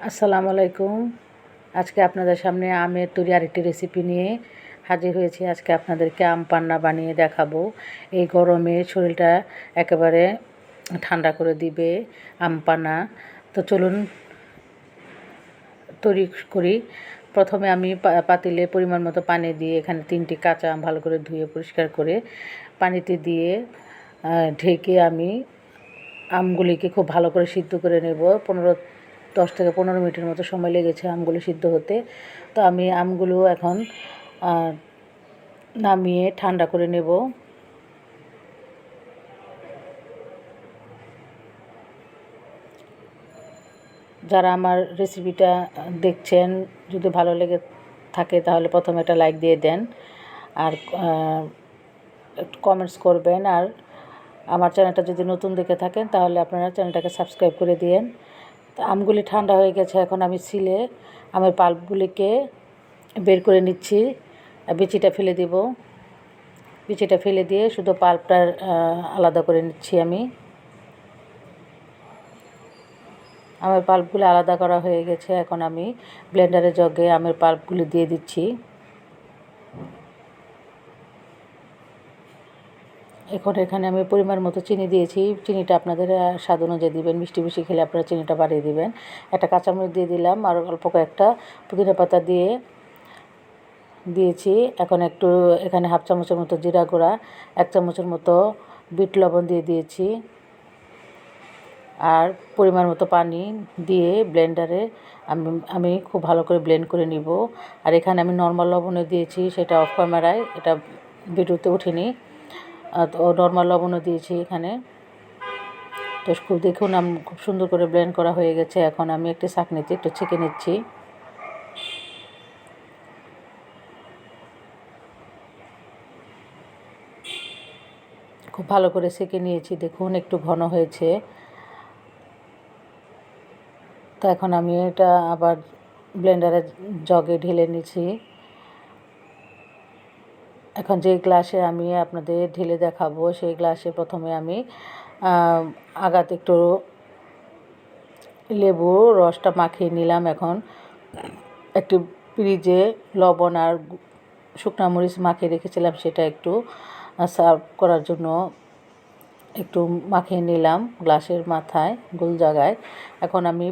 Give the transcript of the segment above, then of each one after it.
আসসালামু আলাইকুম। আজকে আপনাদের সামনে আমের তৈরি আরেকটি রেসিপি নিয়ে হাজির হয়েছি। আজকে আপনাদেরকে আম পান্না বানিয়ে দেখাবো। এই গরমে শরীরটা একেবারে ঠান্ডা করে দিবে আম পান্না। তো চলুন তৈরি করি। প্রথমে আমি পাতিলে পরিমাণ মতো পানি দিয়ে এখানে 3টি কাঁচা আম ভালো করে ধুয়ে পরিষ্কার করে পানিতে দিয়ে ঢেকে আমি আমগুলিকে খুব ভালো করে সিদ্ধ করে নেব। 10 থেকে 15 মিনিটের মতো সময় লেগেছে আমগুলো সিদ্ধ হতে। তো আমি আমগুলো এখন নামিয়ে ঠান্ডা করে নেব। যারা আমার রেসিপিটা দেখছেন, যদি ভালো লেগে থাকে তাহলে প্রথমে একটা লাইক দিয়ে দেন, আর একটু কমেন্টস করবেন। আর আমার চ্যানেলটা যদি নতুন দেখে থাকেন তাহলে আপনারা চ্যানেলটাকে সাবস্ক্রাইব করে দিয়েন। তো আমগুলি ঠান্ডা হয়ে গেছে, এখন আমি সিলে আমের পাল্পগুলিকে বের করে নিচ্ছি। বিচিটা ফেলে দেব। বিচিটা ফেলে দিয়ে শুধু পাল্পটা আলাদা করে নিচ্ছি আমি। আমের পাল্পগুলো আলাদা করা হয়ে গেছে, এখন আমি ব্লেন্ডারের জগে আমের পাল্পগুলি দিয়ে দিচ্ছি। এখন এখানে আমি পরিমাণ মতো চিনি দিয়েছি। চিনিটা আপনাদের স্বাদ অনুযায়ী দিবেন। মিষ্টি বেশি খেলে আপনারা চিনিটা বাড়িয়ে দিবেন। একটা কাঁচামরিচ দিয়ে দিলাম, আর অল্প কয়েকটা পুদিনা পাতা দিয়েছি। এখন একটু এখানে হাফ চামচের মতো জিরা গুঁড়া, 1 চামচের মতো বিট লবণ দিয়ে দিয়েছি, আর পরিমাণ মতো পানি দিয়ে ব্লেন্ডারে আমি খুব ভালো করে ব্লেন্ড করে নিব। আর এখানে আমি নর্মাল লবণও দিয়েছি, সেটা অফ ক্যামেরায়, এটা ভিডিওতে ওঠেনি। তো নর্মাল লবণও দিয়েছি এখানে। তো খুব দেখুন খুব সুন্দর করে ব্লেন্ড করা হয়ে গেছে। এখন আমি একটি ছাঁকনিতে একটু ছেঁকে নিচ্ছি। খুব ভালো করে ছেঁকে নিয়েছি, দেখুন একটু ঘন হয়েছে। তো এখন আমি এটা আবার ব্লেন্ডারের জগে ঢেলে নিচ্ছি। এখন যে গ্লাসে আমি আপনাদের ঢেলে দেখাবো, সেই গ্লাসে প্রথমে আমি আগাতে একটু লেবু রসটা মাখিয়ে নিলাম। এখন একটু ফ্রিজে লবণ আর শুকনো মরিচ মাখিয়ে রেখেছিলাম, সেটা একটু সার্ভ করার জন্য একটু মাখিয়ে নিলাম গ্লাসের মাথায়, গোল জায়গায়। এখন আমি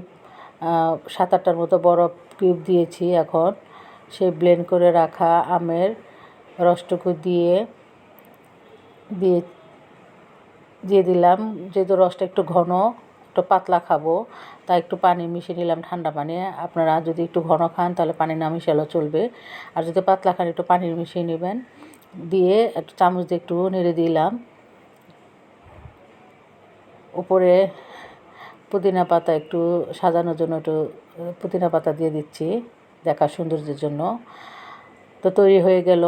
7-8টার মতো বরফ কিউব দিয়েছি। এখন সেই ব্লেন্ড করে রাখা আমের রসটুকু দিয়ে দিলাম। যেহেতু রসটা একটু ঘন, একটু পাতলা খাবো, তাই একটু পানি মিশিয়ে নিলাম, ঠান্ডা পানি। আপনারা যদি একটু ঘন খান তাহলে পানি না মিশালেও চলবে, আর যদি পাতলা খান একটু পানি মিশিয়ে নেবেন। দিয়ে একটু চামচ দিয়ে একটু নেড়ে দিলাম। উপরে পুদিনা পাতা একটু সাজানোর জন্য একটু পুদিনা পাতা দিয়ে দিচ্ছি, দেখার সৌন্দর্যের জন্য। তো তৈরি হয়ে গেল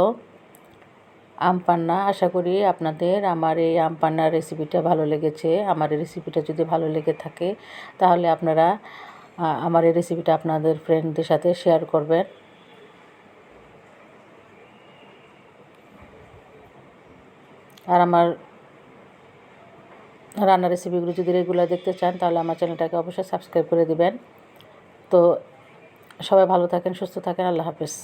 আম পান্না। আশা করি আপনাদের আমার এই আম পান্নার রেসিপিটা ভালো লেগেছে। আমার এই রেসিপিটা যদি ভালো লেগে থাকে তাহলে আপনারা আমার এই রেসিপিটা আপনাদের ফ্রেন্ডদের সাথে শেয়ার করবেন। আর আমার রান্নার রেসিপিগুলো যদি রেগুলার দেখতে চান তাহলে আমার চ্যানেলটাকে অবশ্যই সাবস্ক্রাইব করে দিবেন। তো সবাই ভালো থাকেন, সুস্থ থাকেন। আল্লাহ হাফেজ।